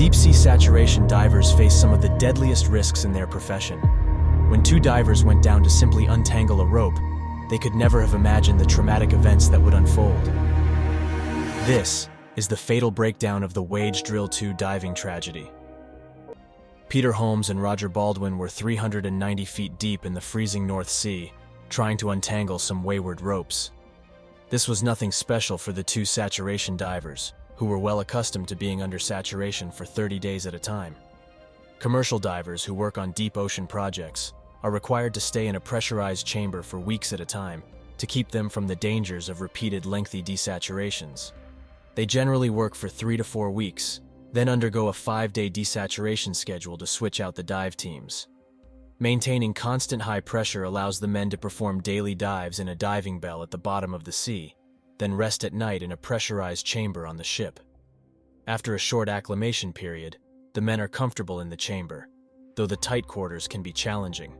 Deep-sea saturation divers face some of the deadliest risks in their profession. When two divers went down to simply untangle a rope, they could never have imagined the traumatic events that would unfold. This is the fatal breakdown of the Waage Drill II diving tragedy. Peter Holmes and Roger Baldwin were 390 feet deep in the freezing North Sea, trying to untangle some wayward ropes. This was nothing special for the two saturation divers, who were well accustomed to being under saturation for 30 days at a time. Commercial divers who work on deep ocean projects are required to stay in a pressurized chamber for weeks at a time to keep them from the dangers of repeated lengthy desaturations. They generally work for 3 to 4 weeks, then undergo a 5-day desaturation schedule to switch out the dive teams. Maintaining constant high pressure allows the men to perform daily dives in a diving bell at the bottom of the sea, then rest at night in a pressurized chamber on the ship. After a short acclimation period, the men are comfortable in the chamber, though the tight quarters can be challenging.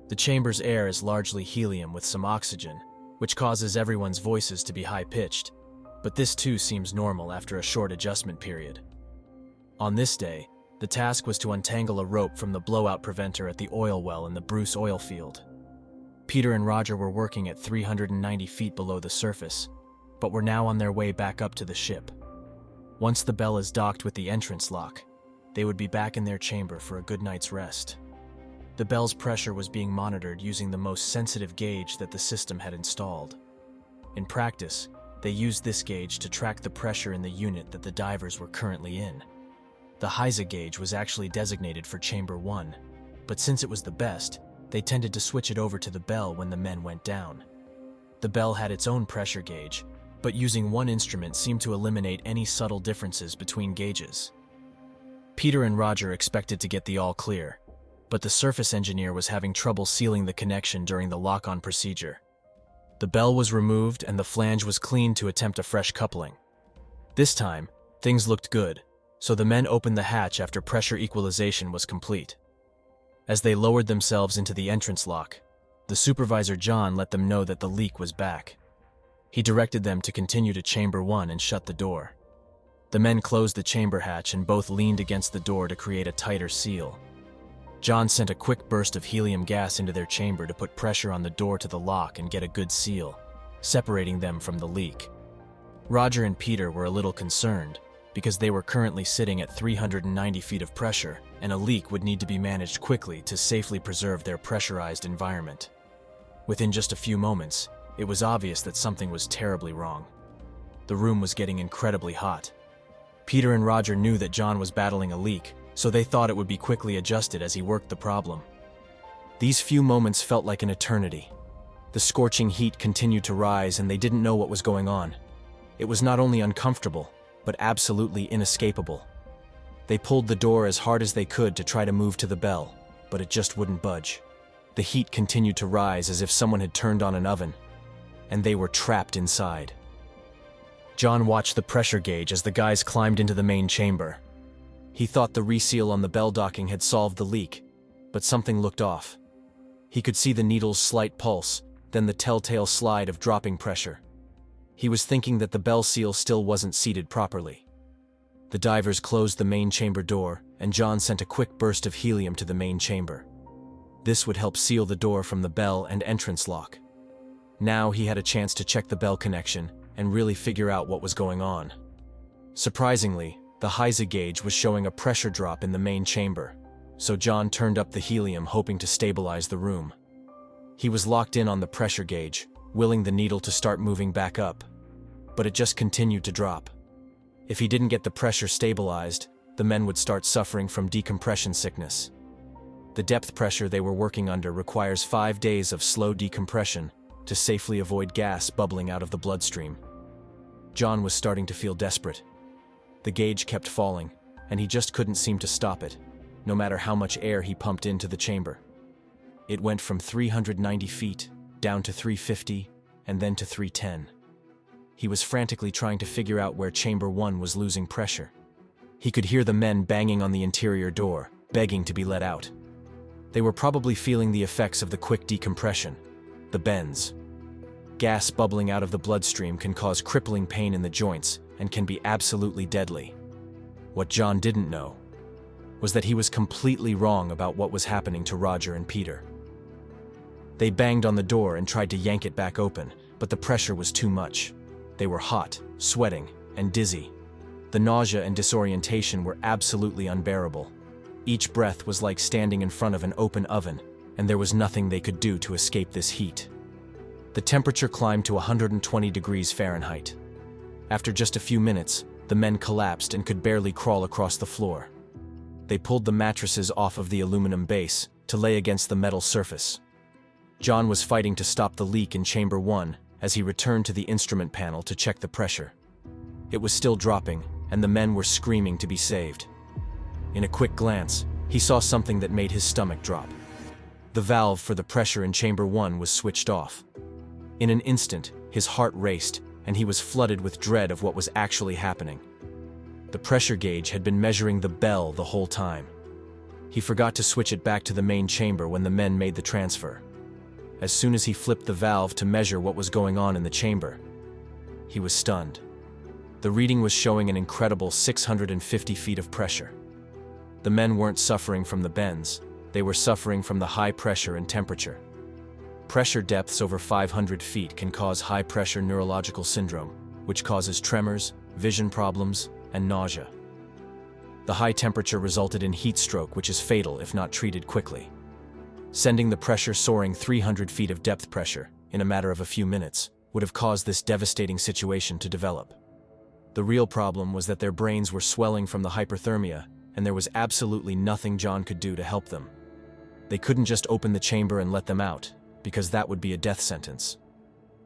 The chamber's air is largely helium with some oxygen, which causes everyone's voices to be high-pitched, but this too seems normal after a short adjustment period. On this day, the task was to untangle a rope from the blowout preventer at the oil well in the Bruce oil field. Peter and Roger were working at 390 feet below the surface, but were now on their way back up to the ship. Once the bell is docked with the entrance lock, they would be back in their chamber for a good night's rest. The bell's pressure was being monitored using the most sensitive gauge that the system had installed. In practice, they used this gauge to track the pressure in the unit that the divers were currently in. The Waage gauge was actually designated for Chamber 1, but since it was the best, they tended to switch it over to the bell when the men went down. The bell had its own pressure gauge, but using one instrument seemed to eliminate any subtle differences between gauges. Peter and Roger expected to get the all clear, but the surface engineer was having trouble sealing the connection during the lock-on procedure. The bell was removed and the flange was cleaned to attempt a fresh coupling. This time, things looked good, so the men opened the hatch after pressure equalization was complete. As they lowered themselves into the entrance lock, the supervisor John let them know that the leak was back. He directed them to continue to Chamber 1 and shut the door. The men closed the chamber hatch and both leaned against the door to create a tighter seal. John sent a quick burst of helium gas into their chamber to put pressure on the door to the lock and get a good seal, separating them from the leak. Roger and Peter were a little concerned, because they were currently sitting at 390 feet of pressure, and a leak would need to be managed quickly to safely preserve their pressurized environment. Within just a few moments, it was obvious that something was terribly wrong. The room was getting incredibly hot. Peter and Roger knew that John was battling a leak, so they thought it would be quickly adjusted as he worked the problem. These few moments felt like an eternity. The scorching heat continued to rise and they didn't know what was going on. It was not only uncomfortable, but absolutely inescapable. They pulled the door as hard as they could to try to move to the bell, but it just wouldn't budge. The heat continued to rise as if someone had turned on an oven, and they were trapped inside. John watched the pressure gauge as the guys climbed into the main chamber. He thought the reseal on the bell docking had solved the leak, but something looked off. He could see the needle's slight pulse, then the telltale slide of dropping pressure. He was thinking that the bell seal still wasn't seated properly. The divers closed the main chamber door, and John sent a quick burst of helium to the main chamber. This would help seal the door from the bell and entrance lock. Now he had a chance to check the bell connection and really figure out what was going on. Surprisingly, the Waage gauge was showing a pressure drop in the main chamber, so John turned up the helium hoping to stabilize the room. He was locked in on the pressure gauge, willing the needle to start moving back up, but it just continued to drop. If he didn't get the pressure stabilized, the men would start suffering from decompression sickness. The depth pressure they were working under requires 5 days of slow decompression to safely avoid gas bubbling out of the bloodstream. John was starting to feel desperate. The gauge kept falling, and he just couldn't seem to stop it, no matter how much air he pumped into the chamber. It went from 390 feet down to 350, and then to 310. He was frantically trying to figure out where Chamber 1 was losing pressure. He could hear the men banging on the interior door, begging to be let out. They were probably feeling the effects of the quick decompression, the bends. Gas bubbling out of the bloodstream can cause crippling pain in the joints and can be absolutely deadly. What John didn't know was that he was completely wrong about what was happening to Roger and Peter. They banged on the door and tried to yank it back open, but the pressure was too much. They were hot, sweating, and dizzy. The nausea and disorientation were absolutely unbearable. Each breath was like standing in front of an open oven, and there was nothing they could do to escape this heat. The temperature climbed to 120 degrees Fahrenheit. After just a few minutes, the men collapsed and could barely crawl across the floor. They pulled the mattresses off of the aluminum base to lay against the metal surface. John was fighting to stop the leak in Chamber 1 as he returned to the instrument panel to check the pressure. It was still dropping, and the men were screaming to be saved. In a quick glance, he saw something that made his stomach drop. The valve for the pressure in Chamber 1 was switched off. In an instant, his heart raced, and he was flooded with dread of what was actually happening. The pressure gauge had been measuring the bell the whole time. He forgot to switch it back to the main chamber when the men made the transfer. As soon as he flipped the valve to measure what was going on in the chamber, he was stunned. The reading was showing an incredible 650 feet of pressure. The men weren't suffering from the bends, they were suffering from the high pressure and temperature. Pressure depths over 500 feet can cause high-pressure neurological syndrome, which causes tremors, vision problems, and nausea. The high temperature resulted in heat stroke, which is fatal if not treated quickly. Sending the pressure soaring 300 feet of depth pressure, in a matter of a few minutes, would have caused this devastating situation to develop. The real problem was that their brains were swelling from the hyperthermia, and there was absolutely nothing John could do to help them. They couldn't just open the chamber and let them out, because that would be a death sentence.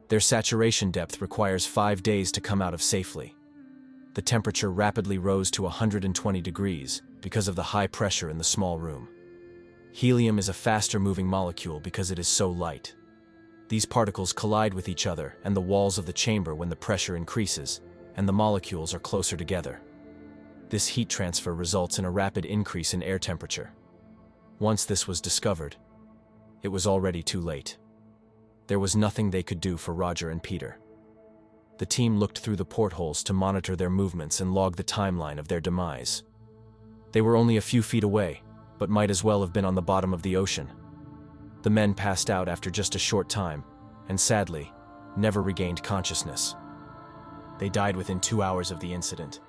Their saturation depth requires 5 days to come out of safely. The temperature rapidly rose to 120 degrees because of the high pressure in the small room. Helium is a faster-moving molecule because it is so light. These particles collide with each other and the walls of the chamber when the pressure increases, and the molecules are closer together. This heat transfer results in a rapid increase in air temperature. Once this was discovered, it was already too late. There was nothing they could do for Roger and Peter. The team looked through the portholes to monitor their movements and log the timeline of their demise. They were only a few feet away, but might as well have been on the bottom of the ocean. The men passed out after just a short time, and sadly, never regained consciousness. They died within 2 hours of the incident.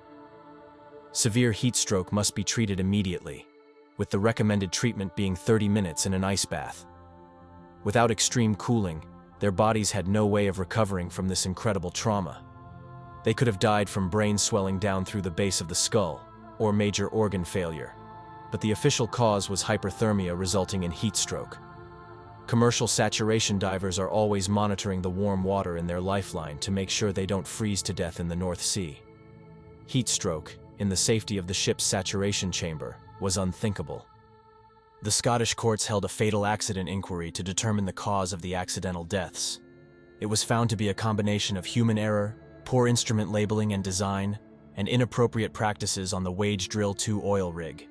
Severe heat stroke must be treated immediately, with the recommended treatment being 30 minutes in an ice bath. Without extreme cooling, their bodies had no way of recovering from this incredible trauma. They could have died from brain swelling down through the base of the skull, or major organ failure, but the official cause was hyperthermia resulting in heat stroke. Commercial saturation divers are always monitoring the warm water in their lifeline to make sure they don't freeze to death in the North Sea. Heat stroke, in the safety of the ship's saturation chamber, was unthinkable. The Scottish courts held a fatal accident inquiry to determine the cause of the accidental deaths. It was found to be a combination of human error, poor instrument labeling and design, and inappropriate practices on the Waage Drill II oil rig.